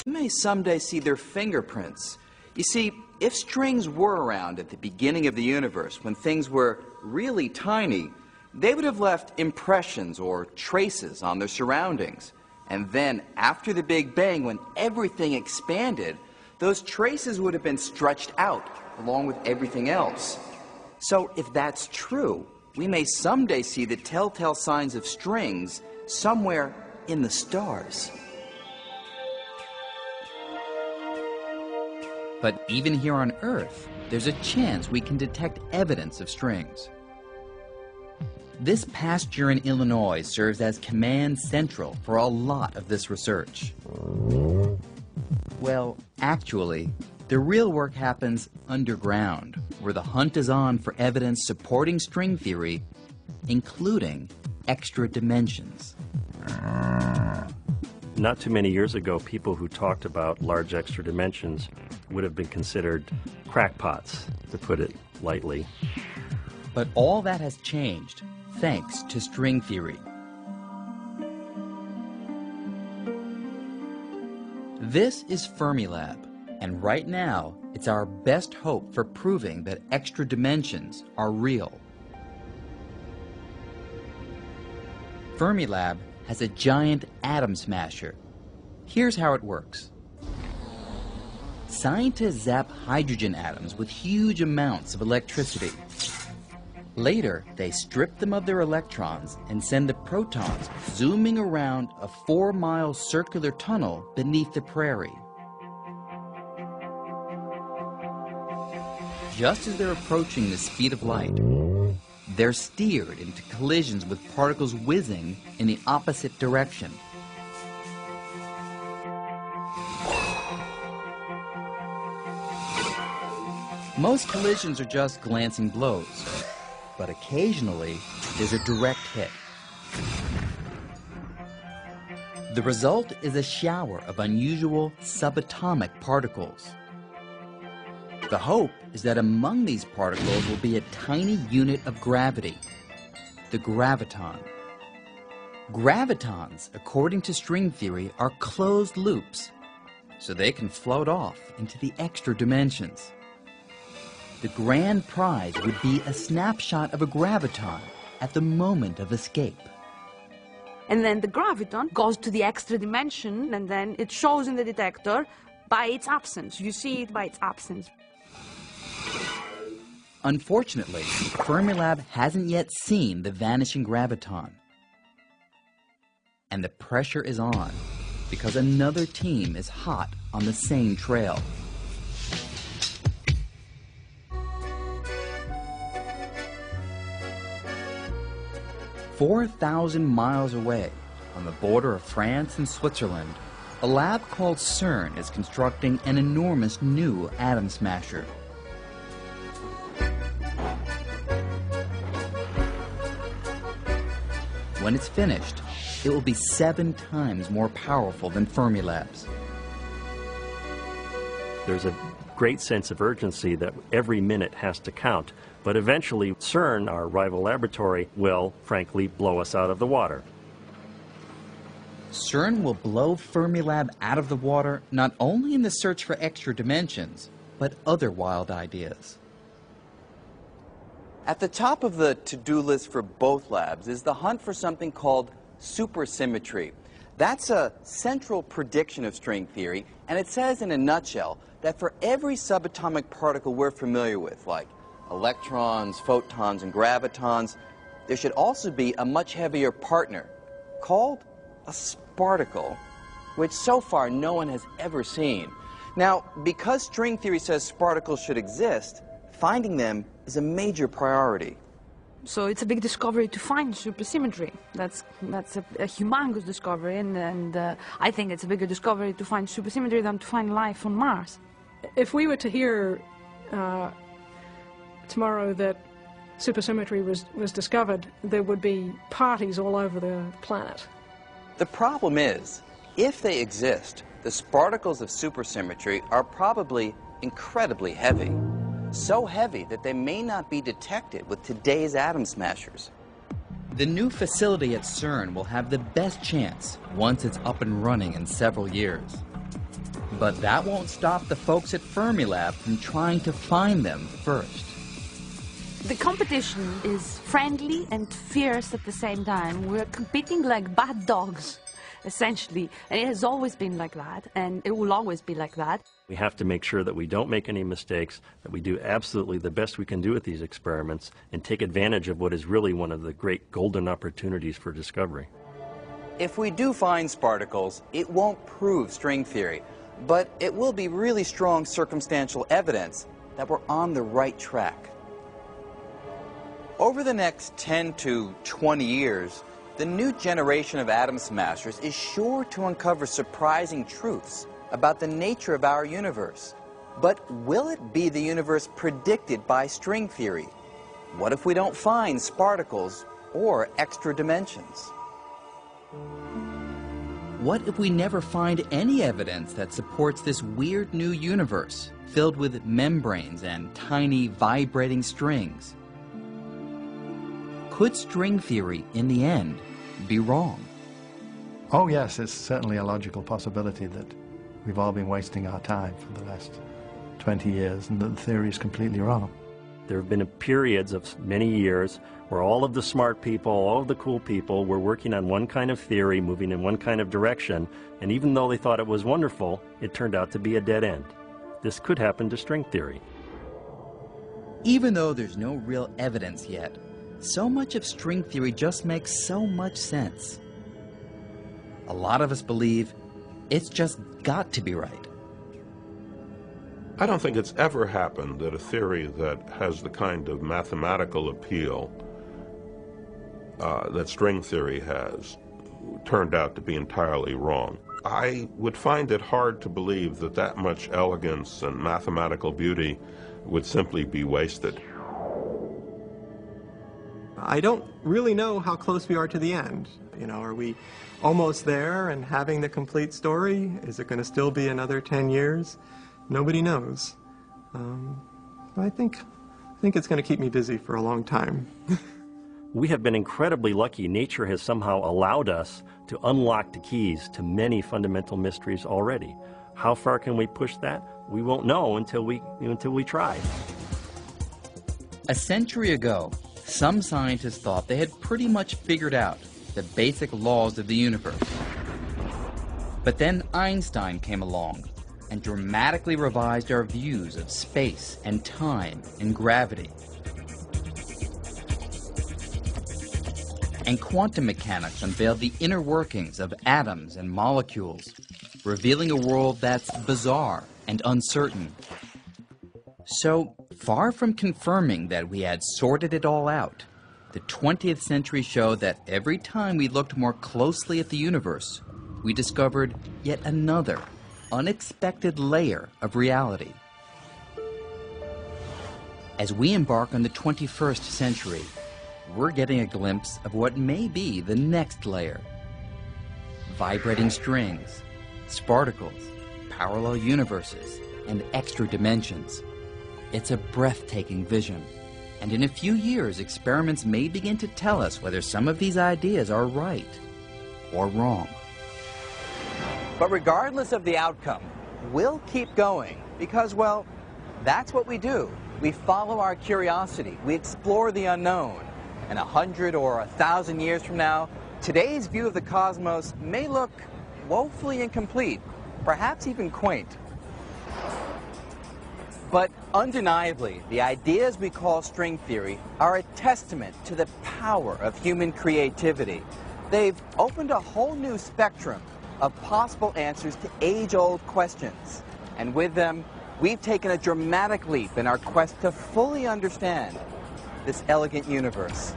We may someday see their fingerprints. You see, if strings were around at the beginning of the universe, when things were really tiny, they would have left impressions or traces on their surroundings. And then, after the Big Bang, when everything expanded, those traces would have been stretched out, along with everything else. So, if that's true, we may someday see the telltale signs of strings somewhere in the stars. But even here on Earth, there's a chance we can detect evidence of strings. This past year in Illinois serves as command central for a lot of this research. Well, actually, the real work happens underground, where the hunt is on for evidence supporting string theory, including extra dimensions. Not too many years ago, people who talked about large extra dimensions would have been considered crackpots, to put it lightly. But all that has changed thanks to string theory. This is Fermilab, and right now it's our best hope for proving that extra dimensions are real. Fermilab has a giant atom smasher. Here's how it works. Scientists zap hydrogen atoms with huge amounts of electricity. Later, they strip them of their electrons and send the protons zooming around a 4-mile circular tunnel beneath the prairie. Just as they're approaching the speed of light, they're steered into collisions with particles whizzing in the opposite direction. Most collisions are just glancing blows, but occasionally there's a direct hit. The result is a shower of unusual subatomic particles. The hope is that among these particles will be a tiny unit of gravity, the graviton. Gravitons, according to string theory, are closed loops, so they can float off into the extra dimensions. The grand prize would be a snapshot of a graviton at the moment of escape. And then the graviton goes to the extra dimension, and then it shows in the detector by its absence. You see it by its absence. Unfortunately, Fermilab hasn't yet seen the vanishing graviton. And the pressure is on, because another team is hot on the same trail. 4,000 miles away, on the border of France and Switzerland, a lab called CERN is constructing an enormous new atom smasher. When it's finished, it will be 7 times more powerful than Fermilab's. There's a great sense of urgency that every minute has to count. But eventually, CERN, our rival laboratory, will, frankly, blow us out of the water. CERN will blow Fermilab out of the water not only in the search for extra dimensions, but other wild ideas. At the top of the to-do list for both labs is the hunt for something called supersymmetry. That's a central prediction of string theory, and it says in a nutshell that for every subatomic particle we're familiar with, like electrons, photons, and gravitons, there should also be a much heavier partner called a sparticle, which so far no one has ever seen. Now, because string theory says sparticles should exist, finding them is a major priority. So it's a big discovery to find supersymmetry. That's a humongous discovery, and I think it's a bigger discovery to find supersymmetry than to find life on Mars. If we were to hear tomorrow that supersymmetry was discovered, there would be parties all over the planet. The problem is, if they exist, the sparticles of supersymmetry are probably incredibly heavy. So heavy that they may not be detected with today's atom smashers. The new facility at CERN will have the best chance once it's up and running in several years. But that won't stop the folks at Fermilab from trying to find them first. The competition is friendly and fierce at the same time. We're competing like bad dogs, essentially. And it has always been like that, and it will always be like that. We have to make sure that we don't make any mistakes, that we do absolutely the best we can do with these experiments, and take advantage of what is really one of the great golden opportunities for discovery. If we do find sparticles, it won't prove string theory, but it will be really strong circumstantial evidence that we're on the right track. Over the next 10 to 20 years, the new generation of atom smashers is sure to uncover surprising truths about the nature of our universe. But will it be the universe predicted by string theory? What if we don't find sparticles or extra dimensions? What if we never find any evidence that supports this weird new universe filled with membranes and tiny vibrating strings? Could string theory, in the end, be wrong? Oh yes, it's certainly a logical possibility that we've all been wasting our time for the last 20 years and that the theory is completely wrong. There have been periods of many years where all of the smart people, all of the cool people were working on one kind of theory, moving in one kind of direction, and even though they thought it was wonderful, it turned out to be a dead end. This could happen to string theory. Even though there's no real evidence yet, so much of string theory just makes so much sense. A lot of us believe it's just got to be right. I don't think it's ever happened that a theory that has the kind of mathematical appeal that string theory has turned out to be entirely wrong. I would find it hard to believe that that much elegance and mathematical beauty would simply be wasted. I don't really know how close we are to the end. You know, are we almost there and having the complete story? Is it going to still be another 10 years? Nobody knows. I think it's going to keep me busy for a long time. We have been incredibly lucky. Nature has somehow allowed us to unlock the keys to many fundamental mysteries already. How far can we push that? We won't know until we try. A century ago, some scientists thought they had pretty much figured out the basic laws of the universe. But then Einstein came along and dramatically revised our views of space and time and gravity. And quantum mechanics unveiled the inner workings of atoms and molecules, revealing a world that's bizarre and uncertain. So, far from confirming that we had sorted it all out, the 20th century showed that every time we looked more closely at the universe, we discovered yet another unexpected layer of reality. As we embark on the 21st century, we're getting a glimpse of what may be the next layer. Vibrating strings, sparticles, parallel universes, and extra dimensions. It's a breathtaking vision, and in a few years, experiments may begin to tell us whether some of these ideas are right or wrong. But regardless of the outcome, we'll keep going because, well, that's what we do. We follow our curiosity. We explore the unknown. And 100 or 1,000 years from now, today's view of the cosmos may look woefully incomplete, perhaps even quaint. But undeniably, the ideas we call string theory are a testament to the power of human creativity. They've opened a whole new spectrum of possible answers to age-old questions. And with them, we've taken a dramatic leap in our quest to fully understand this elegant universe.